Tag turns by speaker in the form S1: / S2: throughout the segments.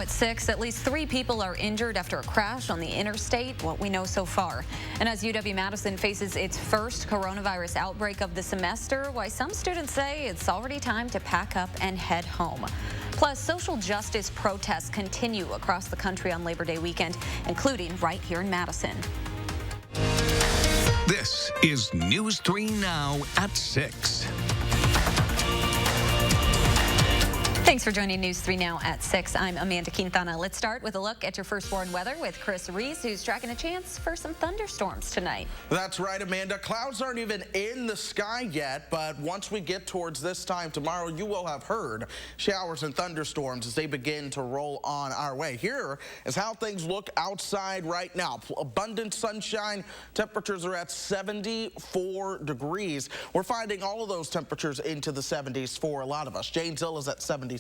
S1: At 6, at least 3 people are injured after a crash on the interstate, what we know so far. And as UW-Madison faces its first coronavirus outbreak of the semester, why some students say it's already time to pack up and head home. Plus, social justice protests continue across the country on Labor Day weekend, including right here in Madison.
S2: This is News 3 Now at 6.
S1: Thanks for joining News 3 Now at 6. I'm Amanda Quintana. Let's start with a look at your firstborn weather with Chris Reese, who's tracking a chance for some thunderstorms tonight.
S3: That's right, Amanda. Clouds aren't even in the sky yet, but once we get towards this time tomorrow, you will have heard showers and thunderstorms as they begin to roll on our way. Here is how things look outside right now. Abundant sunshine. Temperatures are at 74 degrees. We're finding all of those temperatures into the 70s for a lot of us. Janesville is at 77.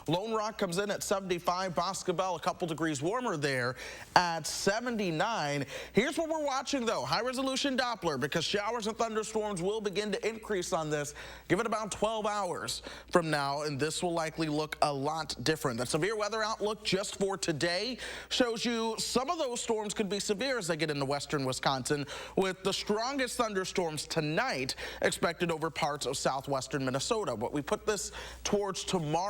S3: Lone Rock comes in at 75. Boscobel a couple degrees warmer there at 79. Here's what we're watching, though. High-resolution Doppler, because showers and thunderstorms will begin to increase on this. Give it about 12 hours from now, and this will likely look a lot different. The severe weather outlook just for today shows you some of those storms could be severe as they get into western Wisconsin, with the strongest thunderstorms tonight expected over parts of southwestern Minnesota. But we put this towards tomorrow,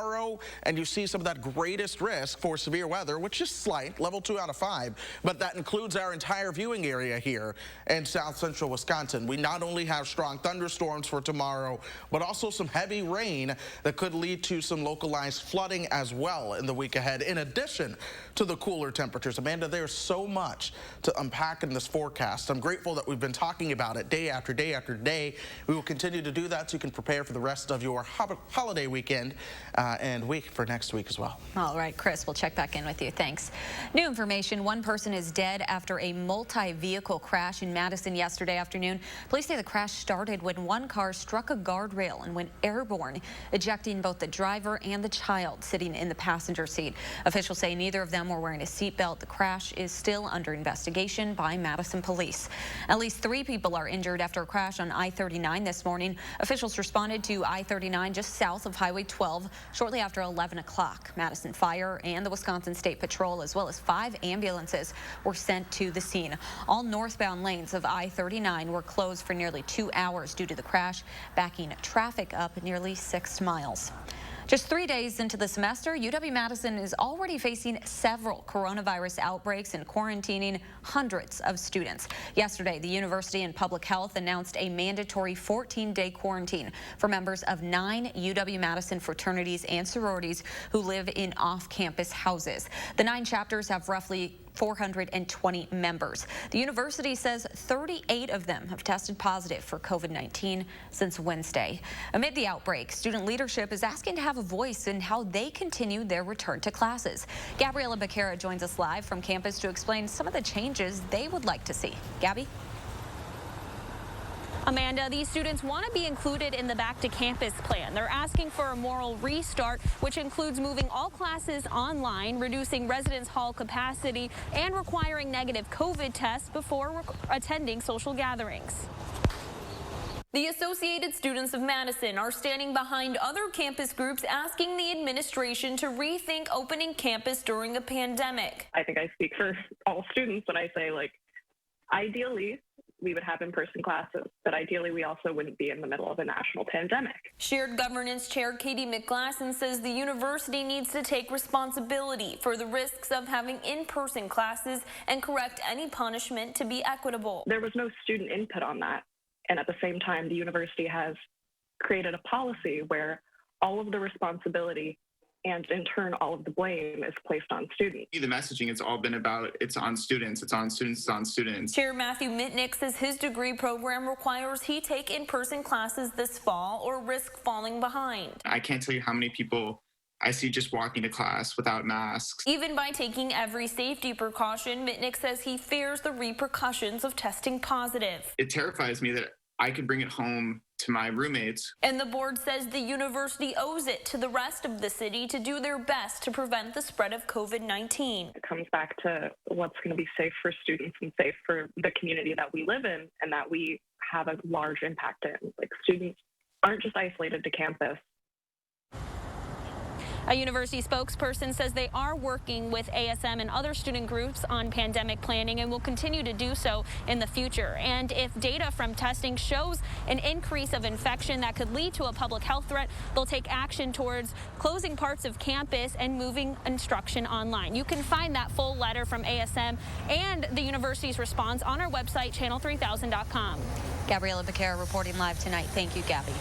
S3: and you see some of that greatest risk for severe weather, which is slight, level 2 out of 5, but that includes our entire viewing area here in south central Wisconsin. We not only have strong thunderstorms for tomorrow, but also some heavy rain that could lead to some localized flooding as well in the week ahead, in addition to the cooler temperatures. Amanda, there's so much to unpack in this forecast. I'm grateful that we've been talking about it day after day after day. We will continue to do that so you can prepare for the rest of your holiday weekend and week for next week as well.
S1: All right, Chris, we'll check back in with you. Thanks. New information. One person is dead after a multi-vehicle crash in Madison yesterday afternoon. Police say the crash started when one car struck a guardrail and went airborne, ejecting both the driver and the child sitting in the passenger seat. Officials say neither of them were wearing a seatbelt. The crash is still under investigation by Madison police. At least 3 people are injured after a crash on I-39 this morning. Officials responded to I-39 just south of Highway 12 shortly after 11 o'clock. Madison Fire and the Wisconsin State Patrol, as well as 5 ambulances, were sent to the scene. All northbound lanes of I-39 were closed for nearly 2 hours due to the crash, backing traffic up nearly 6 miles. Just 3 days into the semester, UW-Madison is already facing several coronavirus outbreaks and quarantining hundreds of students. Yesterday, the University and Public Health announced a mandatory 14-day quarantine for members of 9 UW-Madison fraternities and sororities who live in off-campus houses. The 9 chapters have roughly 420 members. The university says 38 of them have tested positive for COVID-19 since Wednesday. Amid the outbreak, student leadership is asking to have a voice in how they continue their return to classes. Gabriella Becerra joins us live from campus to explain some of the changes they would like to see. Gabby?
S4: Amanda, these students want to be included in the Back to Campus plan. They're asking for a moral restart, which includes moving all classes online, reducing residence hall capacity, and requiring negative COVID tests before attending social gatherings.
S5: The Associated Students of Madison are standing behind other campus groups asking the administration to rethink opening campus during a pandemic.
S6: I think I speak for all students when I say, ideally, we would have in-person classes, but ideally we also wouldn't be in the middle of a national pandemic.
S5: Shared Governance Chair Katie McGlasson says the university needs to take responsibility for the risks of having in-person classes and correct any punishment to be equitable.
S6: There was no student input on that, and at the same time, the university has created a policy where all of the responsibility and in turn, all of the blame is placed on students.
S7: The messaging has all been about it's on students, it's on students, it's on students.
S5: Chair Matthew Mitnick says his degree program requires he take in-person classes this fall or risk falling behind.
S7: I can't tell you how many people I see just walking to class without masks.
S5: Even by taking every safety precaution, Mitnick says he fears the repercussions of testing positive.
S7: It terrifies me that I could bring it home to my roommates.
S5: And the board says the university owes it to the rest of the city to do their best to prevent the spread of COVID-19.
S6: It comes back to what's going to be safe for students and safe for the community that we live in and that we have a large impact in. Students aren't just isolated to campus.
S4: A university spokesperson says they are working with ASM and other student groups on pandemic planning and will continue to do so in the future. And if data from testing shows an increase of infection that could lead to a public health threat, they'll take action towards closing parts of campus and moving instruction online. You can find that full letter from ASM and the university's response on our website, channel3000.com.
S1: Gabriela Becerra reporting live tonight. Thank you, Gabby.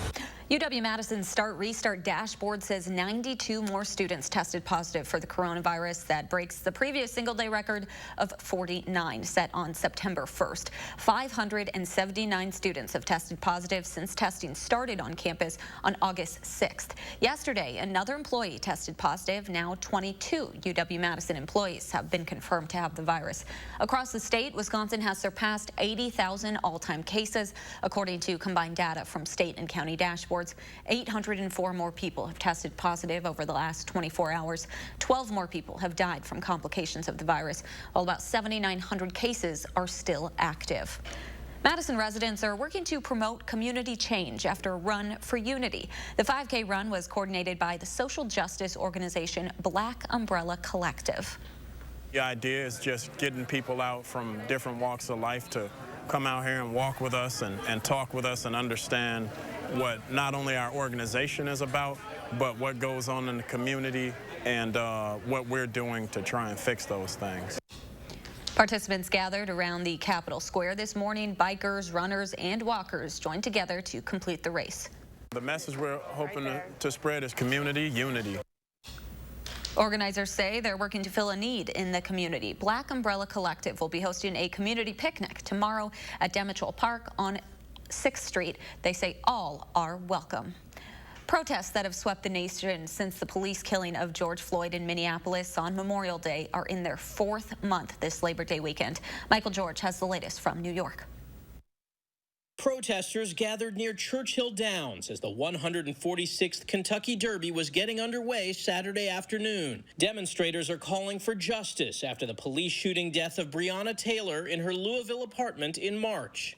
S1: UW-Madison's Start Restart dashboard says 92 more students tested positive for the coronavirus. That breaks the previous single-day record of 49 set on September 1st. 579 students have tested positive since testing started on campus on August 6th. Yesterday, another employee tested positive. Now 22 UW-Madison employees have been confirmed to have the virus. Across the state, Wisconsin has surpassed 80,000 all-time cases, according to combined data from state and county dashboards. 804 more people have tested positive over the last 24 hours. 12 more people have died from complications of the virus, while about 7,900 cases are still active. Madison residents are working to promote community change after a Run for Unity. The 5K run was coordinated by the social justice organization Black Umbrella Collective.
S8: The idea is just getting people out from different walks of life to come out here and walk with us and talk with us and understand what not only our organization is about, but what goes on in the community and what we're doing to try and fix those things.
S1: Participants gathered around the Capitol Square this morning. Bikers, runners, and walkers joined together to complete the race.
S8: The message we're hoping to spread is community unity.
S1: Organizers say they're working to fill a need in the community. Black Umbrella Collective will be hosting a community picnic tomorrow at Demitchell Park on 6th Street. They say all are welcome. Protests that have swept the nation since the police killing of George Floyd in Minneapolis on Memorial Day are in their 4th month this Labor Day weekend. Michael George has the latest from New York.
S9: Protesters gathered near Churchill Downs as the 146th Kentucky Derby was getting underway Saturday afternoon. Demonstrators are calling for justice after the police shooting death of Breonna Taylor in her Louisville apartment in March.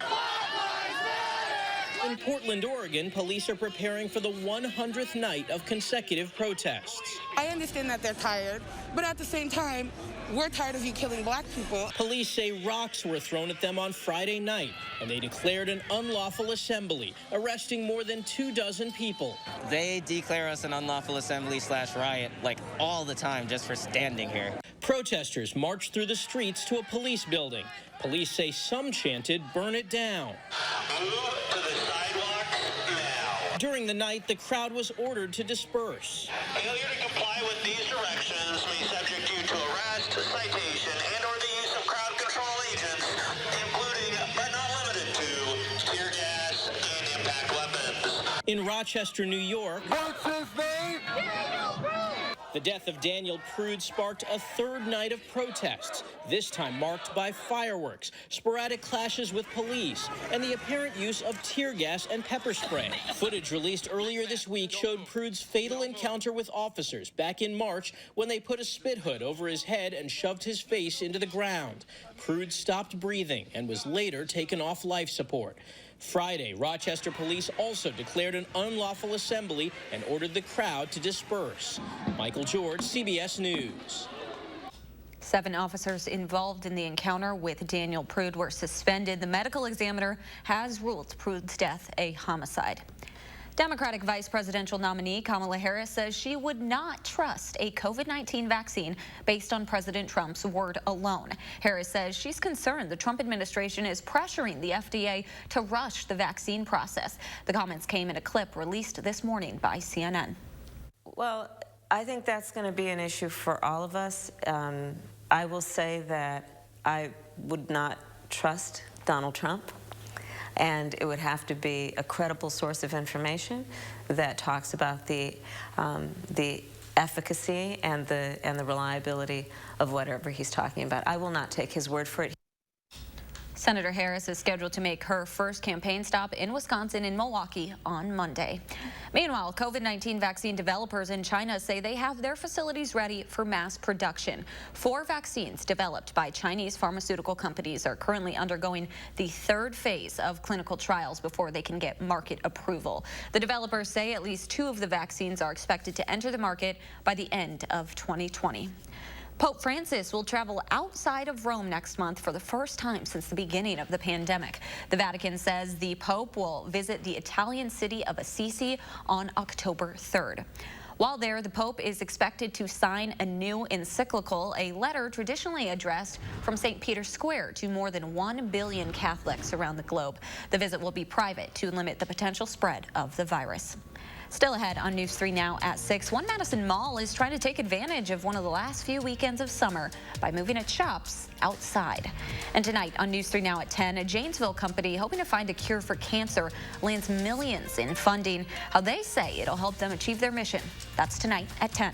S9: In Portland, Oregon, police are preparing for the 100th night of consecutive protests.
S10: I understand that they're tired, but at the same time, we're tired of you killing black people.
S9: Police say rocks were thrown at them on Friday night, and they declared an unlawful assembly, arresting more than 24 people.
S11: They declare us an unlawful assembly/riot like all the time just for standing here.
S9: Protesters marched through the streets to a police building. Police say some chanted, "Burn it down."
S12: Move to the sidewalk now.
S9: During the night, the crowd was ordered to disperse.
S12: Failure to comply with these directions may subject you to arrest, citation, and/or the use of crowd control agents, including but not limited to tear gas and impact weapons.
S9: In Rochester, New York, what's his name? The death of Daniel Prude sparked a third night of protests, this time marked by fireworks, sporadic clashes with police, and the apparent use of tear gas and pepper spray. Footage released earlier this week showed Prude's fatal encounter with officers back in March when they put a spit hood over his head and shoved his face into the ground. Prude stopped breathing and was later taken off life support. Friday, Rochester police also declared an unlawful assembly and ordered the crowd to disperse. Michael George, CBS News.
S1: 7 officers involved in the encounter with Daniel Prude were suspended. The medical examiner has ruled Prude's death a homicide. Democratic vice presidential nominee Kamala Harris says she would not trust a COVID-19 vaccine based on President Trump's word alone. Harris says she's concerned the Trump administration is pressuring the FDA to rush the vaccine process. The comments came in a clip released this morning by CNN.
S13: Well, I think that's going to be an issue for all of us. I will say that I would not trust Donald Trump. And it would have to be a credible source of information that talks about the efficacy and the reliability of whatever he's talking about. I will not take his word for it.
S1: Senator Harris is scheduled to make her first campaign stop in Wisconsin in Milwaukee on Monday. Meanwhile, COVID-19 vaccine developers in China say they have their facilities ready for mass production. 4 vaccines developed by Chinese pharmaceutical companies are currently undergoing the 3rd phase of clinical trials before they can get market approval. The developers say at least 2 of the vaccines are expected to enter the market by the end of 2020. Pope Francis will travel outside of Rome next month for the first time since the beginning of the pandemic. The Vatican says the Pope will visit the Italian city of Assisi on October 3rd. While there, the Pope is expected to sign a new encyclical, a letter traditionally addressed from St. Peter's Square to more than 1 billion Catholics around the globe. The visit will be private to limit the potential spread of the virus. Still ahead on News 3 Now at 6, One Madison Mall is trying to take advantage of one of the last few weekends of summer by moving its shops outside. And tonight on News 3 Now at 10, a Janesville company hoping to find a cure for cancer lands millions in funding. How they say it'll help them achieve their mission. That's tonight at 10.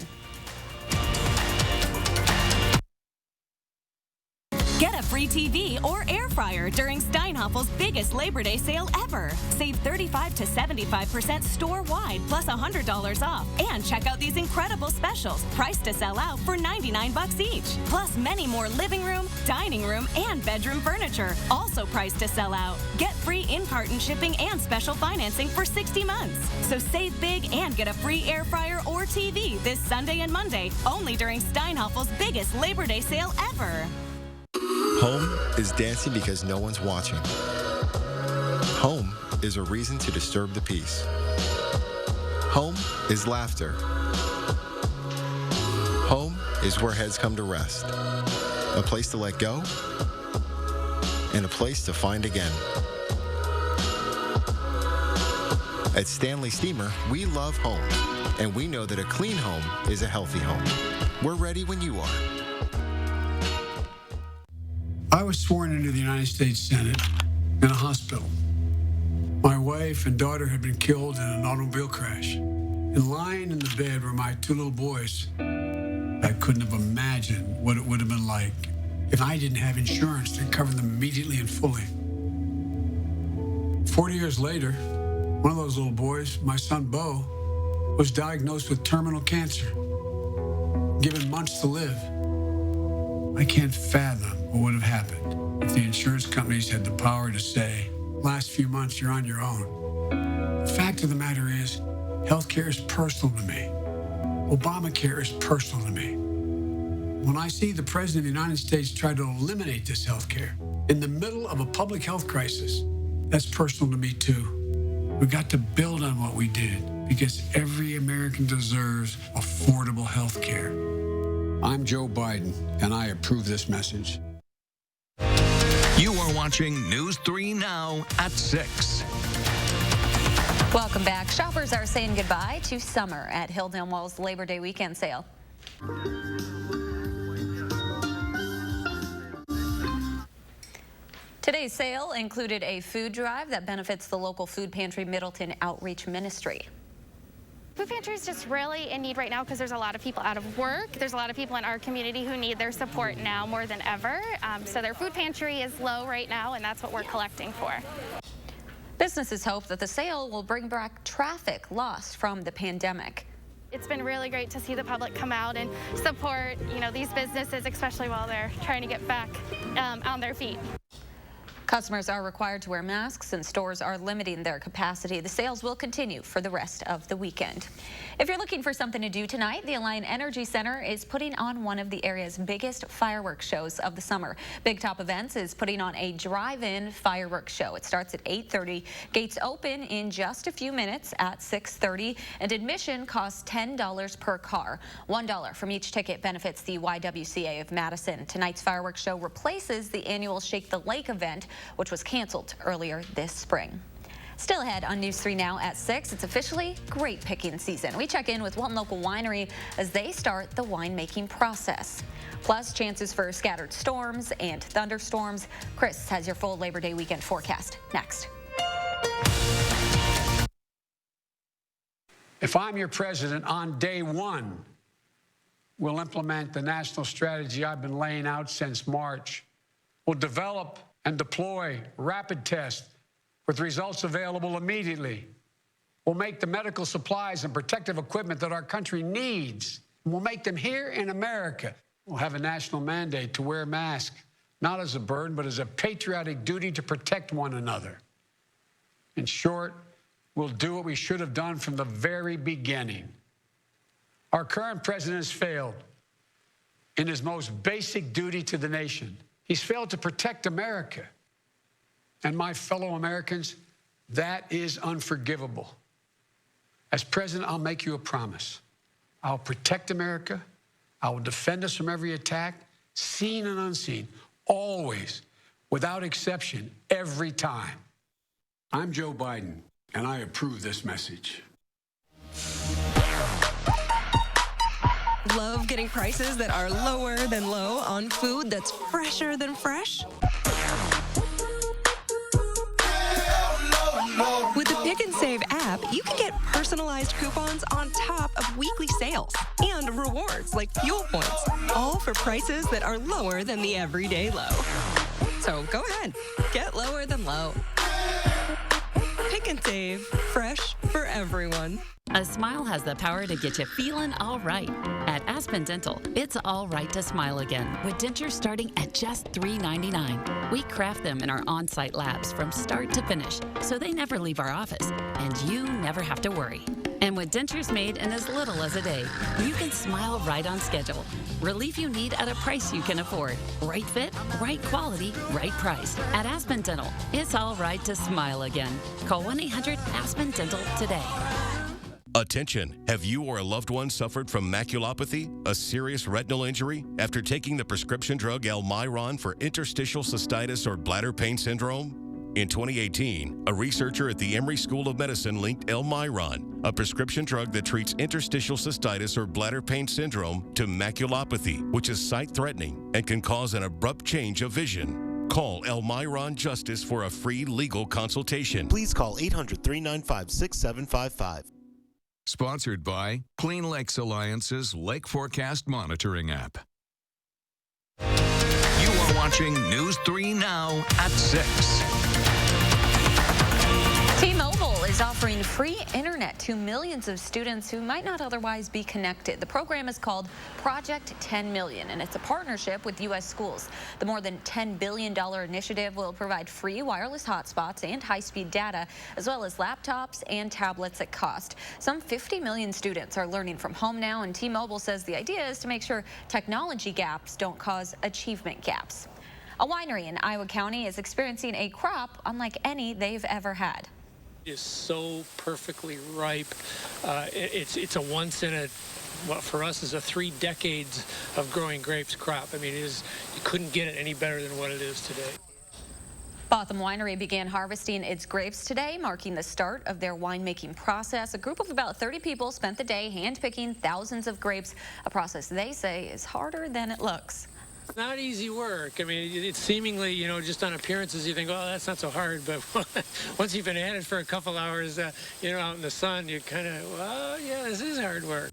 S14: Get a free TV or air fryer during Steinhaffel's biggest Labor Day sale ever. Save 35 to 75% store-wide plus $100 off. And check out these incredible specials, priced to sell out for $99 each. Plus many more living room, dining room, and bedroom furniture, also priced to sell out. Get free in-carton shipping and special financing for 60 months. So save big and get a free air fryer or TV this Sunday and Monday, only during Steinhaffel's biggest Labor Day sale ever.
S15: Home is dancing because no one's watching. Home is a reason to disturb the peace. Home is laughter. Home is where heads come to rest. A place to let go and a place to find again. At Stanley Steamer, we love home, and we know that a clean home is a healthy home. We're ready when you are.
S16: I was sworn into the United States Senate in a hospital. My wife and daughter had been killed in an automobile crash. And lying in the bed were my 2 little boys. I couldn't have imagined what it would have been like if I didn't have insurance to cover them immediately and fully. 40 years later, one of those little boys, my son Bo, was diagnosed with terminal cancer, given months to live. I can't fathom what would have happened if the insurance companies had the power to say, last few months, you're on your own. The fact of the matter is, healthcare is personal to me. Obamacare is personal to me. When I see the President of the United States try to eliminate this healthcare in the middle of a public health crisis, that's personal to me too. We've got to build on what we did because every American deserves affordable healthcare. I'm Joe Biden, and I approve this message.
S2: You are watching News 3 Now at 6.
S1: Welcome back. Shoppers are saying goodbye to summer at Hilldale Mall's Labor Day weekend sale. Today's sale included a food drive that benefits the local food pantry Middleton Outreach Ministry.
S17: Food Pantry is just really in need right now because there's a lot of people out of work. There's a lot of people in our community who need their support now more than ever. So their food pantry is low right now, and that's what we're collecting for.
S1: Businesses hope that the sale will bring back traffic lost from the pandemic.
S17: It's been really great to see the public come out and support, these businesses, especially while they're trying to get back on their feet.
S1: Customers are required to wear masks and stores are limiting their capacity. The sales will continue for the rest of the weekend. If you're looking for something to do tonight, the Alliant Energy Center is putting on one of the area's biggest fireworks shows of the summer. Big Top Events is putting on a drive-in fireworks show. It starts at 8:30. Gates open in just a few minutes at 6:30, and admission costs $10 per car. $1 from each ticket benefits the YWCA of Madison. Tonight's fireworks show replaces the annual Shake the Lake event, which was canceled earlier this spring. Still ahead on News 3 Now at 6, it's officially grape picking season. We check in with one local winery as they start the winemaking process. Plus, chances for scattered storms and thunderstorms. Chris has your full Labor Day weekend forecast next.
S16: If I'm your president, on day one, we'll implement the national strategy I've been laying out since March. We'll develop and deploy rapid tests with results available immediately. We'll make the medical supplies and protective equipment that our country needs. We'll make them here in America. We'll have a national mandate to wear masks, not as a burden, but as a patriotic duty to protect one another. In short, we'll do what we should have done from the very beginning. Our current president has failed in his most basic duty to the nation. He's failed to protect America. And my fellow Americans, that is unforgivable. As president, I'll make you a promise. I'll protect America. I will defend us from every attack, seen and unseen, always, without exception, every time. I'm Joe Biden, and I approve this message.
S18: Love getting prices that are lower than low on food that's fresher than fresh? With the Pick and Save app, you can get personalized coupons on top of weekly sales and rewards like fuel points, all for prices that are lower than the everyday low. So go ahead, get lower than low. Pick and Save, fresh for everyone.
S19: A smile has the power to get you feeling all right. At Aspen Dental, it's all right to smile again with dentures starting at just $3.99. We craft them in our on-site labs from start to finish, so they never leave our office, and you never have to worry. And with dentures made in as little as a day, you can smile right on schedule. Relief you need at a price you can afford. Right fit, right quality, right price. At Aspen Dental, it's all right to smile again. Call 1-800-ASPEN-DENTAL today.
S20: Attention, have you or a loved one suffered from maculopathy, a serious retinal injury, after taking the prescription drug Almiron for interstitial cystitis or bladder pain syndrome? In 2018, a researcher at the Emory School of Medicine linked Almiron, a prescription drug that treats interstitial cystitis or bladder pain syndrome, to maculopathy, which is sight-threatening and can cause an abrupt change of vision. Call Almiron Justice for a free legal consultation.
S21: Please call 800-395-6755.
S2: Sponsored by Clean Lakes Alliance's Lake Forecast Monitoring app. You are watching News 3 Now at 6.
S1: T-Mobile is offering free internet to millions of students who might not otherwise be connected. The program is called Project 10 Million, and it's a partnership with U.S. schools. The more than $10 billion initiative will provide free wireless hotspots and high-speed data, as well as laptops and tablets at cost. Some 50 million students are learning from home now, and T-Mobile says the idea is to make sure technology gaps don't cause achievement gaps. A winery in Iowa County is experiencing a crop unlike any they've ever had.
S22: Is so perfectly ripe. It's a once in a, what for us is a 3 decades of growing grapes crop. I mean, you couldn't get it any better than what it is today.
S1: Botham Winery began harvesting its grapes today, marking the start of their winemaking process. A group of about 30 people spent the day hand-picking thousands of grapes, a process they say is harder than it looks.
S22: Not easy work. I mean, it's seemingly, just on appearances, you think, oh, that's not so hard. But once you've been at it for a couple hours, out in the sun, you kind of, well, yeah, this is hard work.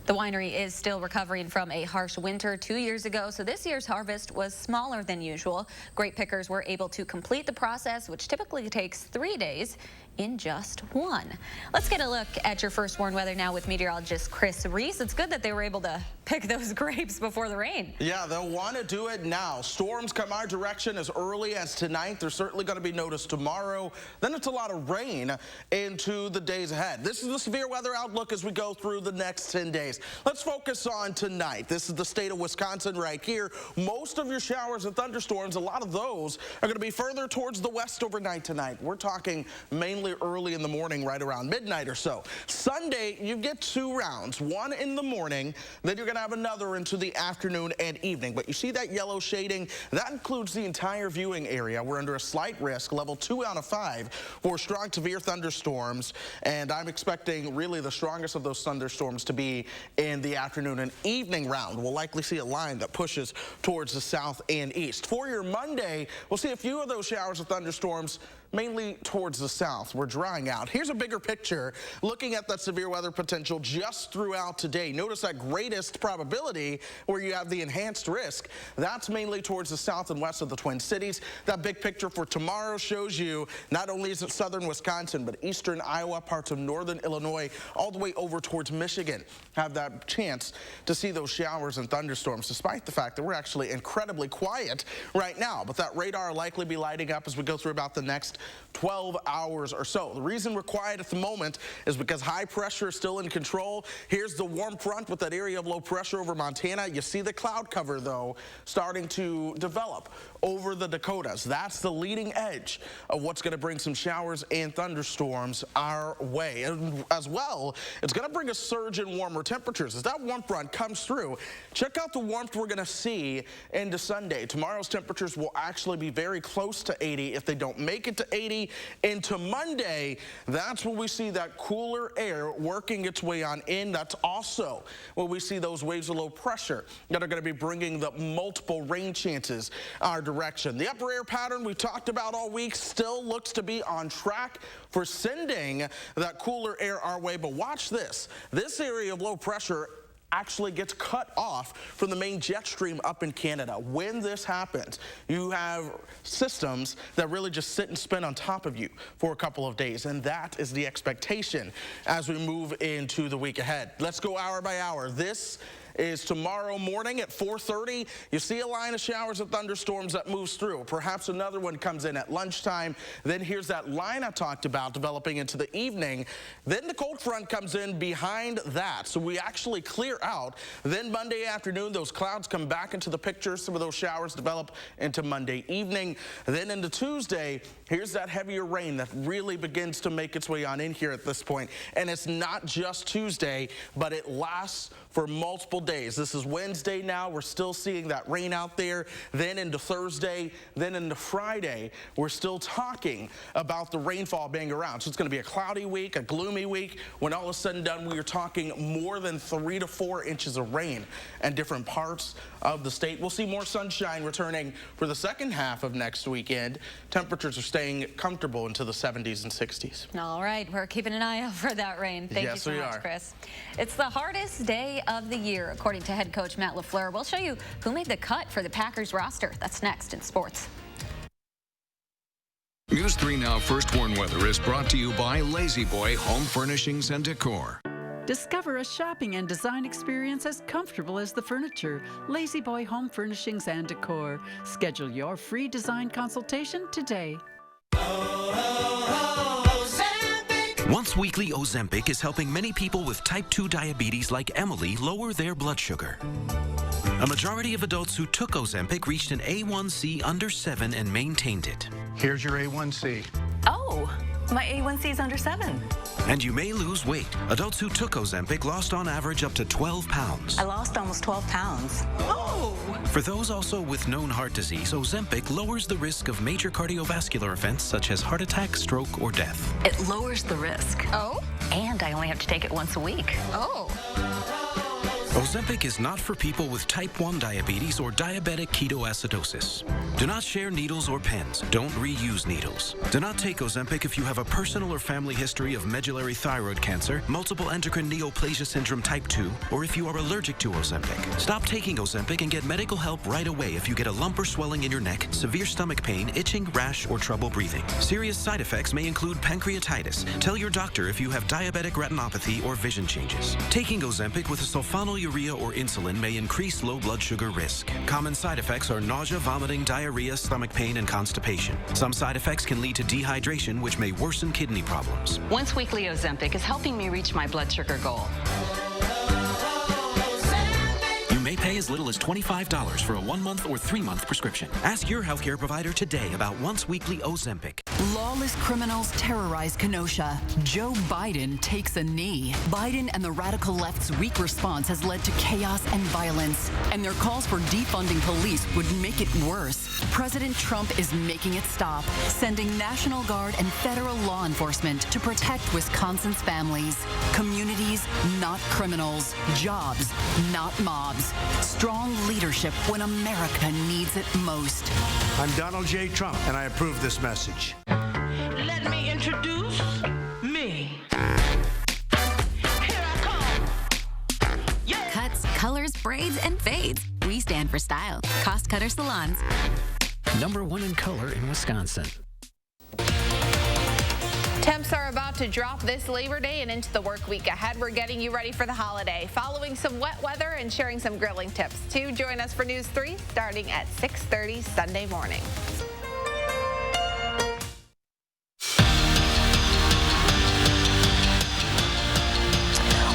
S1: The winery is still recovering from a harsh winter 2 years ago, so this year's harvest was smaller than usual. Grape pickers were able to complete the process, which typically takes 3 days, in just 1. Let's get a look at your first warn weather now with meteorologist Chris Reese. It's good that they were able to pick those grapes before the rain.
S3: Yeah, they'll want to do it now. Storms come our direction as early as tonight. They're certainly going to be noticed tomorrow. Then it's a lot of rain into the days ahead. This is the severe weather outlook as we go through the next 10 days. Let's focus on tonight. This is the state of Wisconsin right here. Most of your showers and thunderstorms, a lot of those are going to be further towards the west overnight tonight. We're talking mainly early in the morning, right around midnight or so. Sunday, you get 2 rounds, one in the morning, then you're going to have another into the afternoon and evening. But you see that yellow shading? That includes the entire viewing area. We're under a slight risk, level 2 out of 5, for strong severe thunderstorms. And I'm expecting really the strongest of those thunderstorms to be in the afternoon and evening round. We'll likely see a line that pushes towards the south and east. For your Monday, we'll see a few of those showers of thunderstorms mainly towards the south. We're drying out. Here's a bigger picture looking at that severe weather potential just throughout today. Notice that greatest probability where you have the enhanced risk. That's mainly towards the south and west of the Twin Cities. That big picture for tomorrow shows you not only is it southern Wisconsin, but eastern Iowa, parts of northern Illinois, all the way over towards Michigan have that chance to see those showers and thunderstorms, despite the fact that we're actually incredibly quiet right now. But that radar will likely be lighting up as we go through about the next 12 hours or so. The reason we're quiet at the moment is because high pressure is still in control. Here's the warm front with that area of low pressure over Montana. You see the cloud cover, though, starting to develop over the Dakotas. That's the leading edge of what's going to bring some showers and thunderstorms our way. And as well, it's going to bring a surge in warmer temperatures. As that warm front comes through, check out the warmth we're going to see into Sunday. Tomorrow's temperatures will actually be very close to 80. If they don't make it to 80 into Monday, that's when we see that cooler air working its way on in. That's also when we see those waves of low pressure that are going to be bringing the multiple rain chances our direction. The upper air pattern we talked about all week still looks to be on track for sending that cooler air our way. But watch this. This area of low pressure actually gets cut off from the main jet stream up in Canada. When this happens, you have systems that really just sit and spin on top of you for a couple of days, and that is the expectation as we move into the week ahead. Let's go hour by hour. This is tomorrow morning at 4:30. You see a line of showers and thunderstorms that moves through. Perhaps another one comes in at lunchtime. Then here's that line I talked about developing into the evening. Then the cold front comes in behind that. So we actually clear out. Then Monday afternoon, those clouds come back into the picture. Some of those showers develop into Monday evening. Then into Tuesday, here's that heavier rain that really begins to make its way on in here at this point. And it's not just Tuesday, but it lasts for multiple days. This is Wednesday now. We're still seeing that rain out there. Then into Thursday, then into Friday, we're still talking about the rainfall being around. So it's going to be a cloudy week, a gloomy week. When all is said and done, we are talking more than 3 to 4 inches of rain in different parts of the state. We'll see more sunshine returning for the second half of next weekend. Temperatures are staying comfortable into the 70s and 60s.
S1: All right, we're keeping an eye out for that rain. Thank you so much, Chris. It's the hardest day of the year, according to head coach Matt LaFleur. We'll show you who made the cut for the Packers roster. That's next in sports.
S2: News 3 Now First Warn Weather is brought to you by Lazy Boy Home Furnishings and Decor.
S7: Discover a shopping and design experience as comfortable as the furniture. Lazy Boy Home Furnishings and Decor. Schedule your free design consultation today.
S21: Once weekly Ozempic is helping many people with type 2 diabetes like Emily lower their blood sugar. A majority of adults who took Ozempic reached an A1C under 7 and maintained it.
S23: Here's your A1C.
S24: Oh, my A1C is under 7.
S21: And you may lose weight. Adults who took Ozempic lost on average up to 12 pounds.
S24: I lost almost 12 pounds. Oh!
S21: For those also with known heart disease, Ozempic lowers the risk of major cardiovascular events such as heart attack, stroke, or death.
S24: It lowers the risk.
S1: Oh?
S24: And I only have to take it once a week.
S1: Oh.
S21: Ozempic is not for people with type 1 diabetes or diabetic ketoacidosis. Do not share needles or pens. Don't reuse needles. Do not take Ozempic if you have a personal or family history of medullary thyroid cancer, multiple endocrine neoplasia syndrome type 2, or if you are allergic to Ozempic. Stop taking Ozempic and get medical help right away if you get a lump or swelling in your neck, severe stomach pain, itching, rash, or trouble breathing. Serious side effects may include pancreatitis. Tell your doctor if you have diabetic retinopathy or vision changes. Taking Ozempic with a sulfonylurea or insulin may increase low blood sugar risk. Common side effects are nausea, vomiting, diarrhea, stomach pain, and constipation. Some side effects can lead to dehydration, which may worsen kidney problems.
S24: Once weekly Ozempic is helping me reach my blood sugar goal.
S21: You may pay as little as $25 for a 1-month or 3-month prescription. Ask your healthcare provider today about once weekly Ozempic.
S25: Lawless criminals terrorize Kenosha. Joe Biden takes a knee. Biden and the radical left's weak response has led to chaos and violence, and their calls for defunding police would make it worse. President Trump is making it stop, sending National Guard and federal law enforcement to protect Wisconsin's families. Communities, not criminals. Jobs, not mobs. Strong leadership when America needs it most.
S23: I'm Donald J. Trump, and I approve this message.
S4: colors, braids, and fades. We stand for style. Cost Cutter Salons.
S21: #1 in color in Wisconsin.
S5: Temps are about to drop this Labor Day and into the work week ahead. We're getting you ready for the holiday, following some wet weather and sharing some grilling tips. Too, join us for News 3 starting at 6:30 Sunday morning.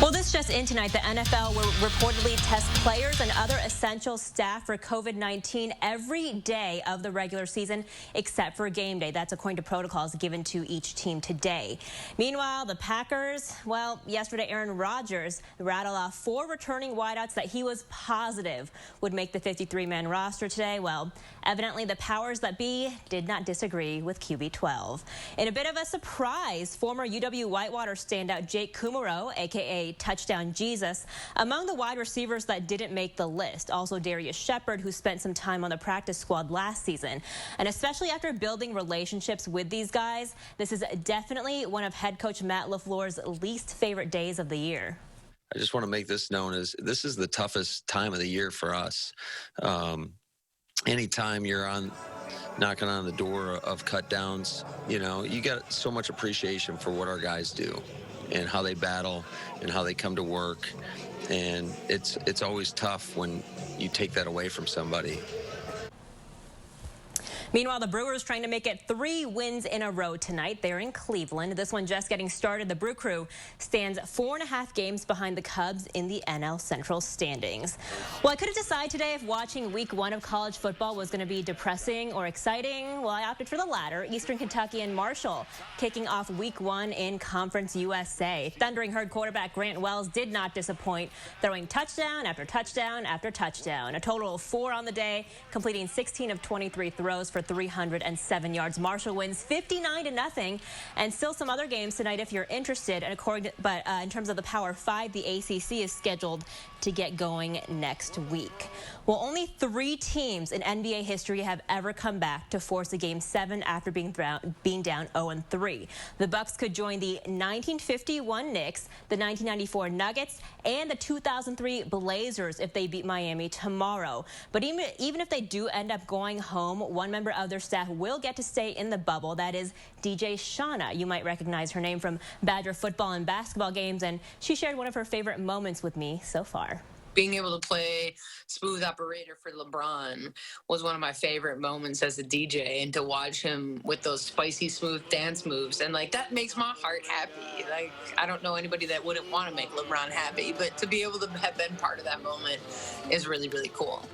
S6: Well, this just in tonight, the NFL will reportedly test players and other essential staff for COVID-19 every day of the regular season, except for game day. That's according to protocols given to each team today. Meanwhile, the Packers, well, yesterday Aaron Rodgers rattled off 4 returning wideouts that he was positive would make the 53-man roster today. Well, evidently the powers that be did not disagree with QB12. In a bit of a surprise, former UW-Whitewater standout Jake Kumaro, a.k.a. Touchdown Jesus, among the wide receivers that didn't make the list. Also Darius Shepard, who spent some time on the practice squad last season. And especially after building relationships with these guys, this is definitely one of head coach Matt LaFleur's least favorite days of the year.
S8: I just want to make this known as this is the toughest time of the year for us. Anytime you're knocking on the door of cut downs, you know, you got so much appreciation for what our guys do and how they battle and how they come to work. And it's always tough when you take that away from somebody.
S6: Meanwhile, the Brewers trying to make it 3 wins in a row tonight. They're in Cleveland. This one just getting started. The Brew Crew stands 4.5 games behind the Cubs in the NL Central standings. Well, I couldn't decide today if watching week 1 of college football was going to be depressing or exciting. Well, I opted for the latter. Eastern Kentucky and Marshall kicking off week 1 in Conference USA. Thundering Herd quarterback Grant Wells did not disappoint, throwing touchdown after touchdown after touchdown. A total of 4 on the day, completing 16 of 23 throws for 307 yards. Marshall wins 59-0, and still some other games tonight if you're interested. And in terms of the Power 5, the ACC is scheduled to get going next week. Well, only 3 teams in NBA history have ever come back to force a Game 7 after being down 0-3. The Bucks could join the 1951 Knicks, the 1994 Nuggets, and the 2003 Blazers if they beat Miami tomorrow. But even if they do end up going home, one member of their staff will get to stay in the bubble. That is DJ Shauna. You might recognize her name from Badger football and basketball games, and she shared one of her favorite moments with me so far.
S23: Being able to play smooth operator for LeBron was one of my favorite moments as a DJ, and to watch him with those spicy smooth dance moves, and like that makes my heart happy. Like, I don't know anybody that wouldn't want to make LeBron happy, but to be able to have been part of that moment is really, really cool.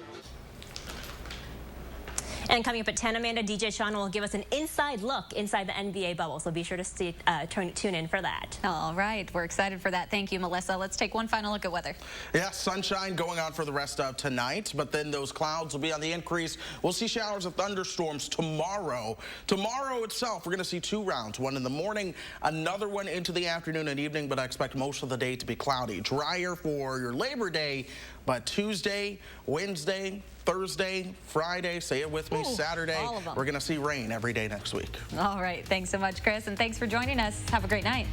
S6: And coming up at 10, Amanda, DJ Shauna will give us an inside look inside the NBA bubble, so be sure to tune in for that.
S1: All right, we're excited for that. Thank you, Melissa. Let's take one final look at weather.
S3: Yeah, sunshine going on for the rest of tonight, but then those clouds will be on the increase. We'll see showers of thunderstorms tomorrow. Tomorrow itself, we're going to see 2 rounds, one in the morning, another one into the afternoon and evening, but I expect most of the day to be cloudy. Drier for your Labor Day, but Tuesday, Wednesday, Thursday, Friday, say it with me, Saturday, we're going to see rain every day next week.
S1: All right. Thanks so much, Chris, and thanks for joining us. Have a great night.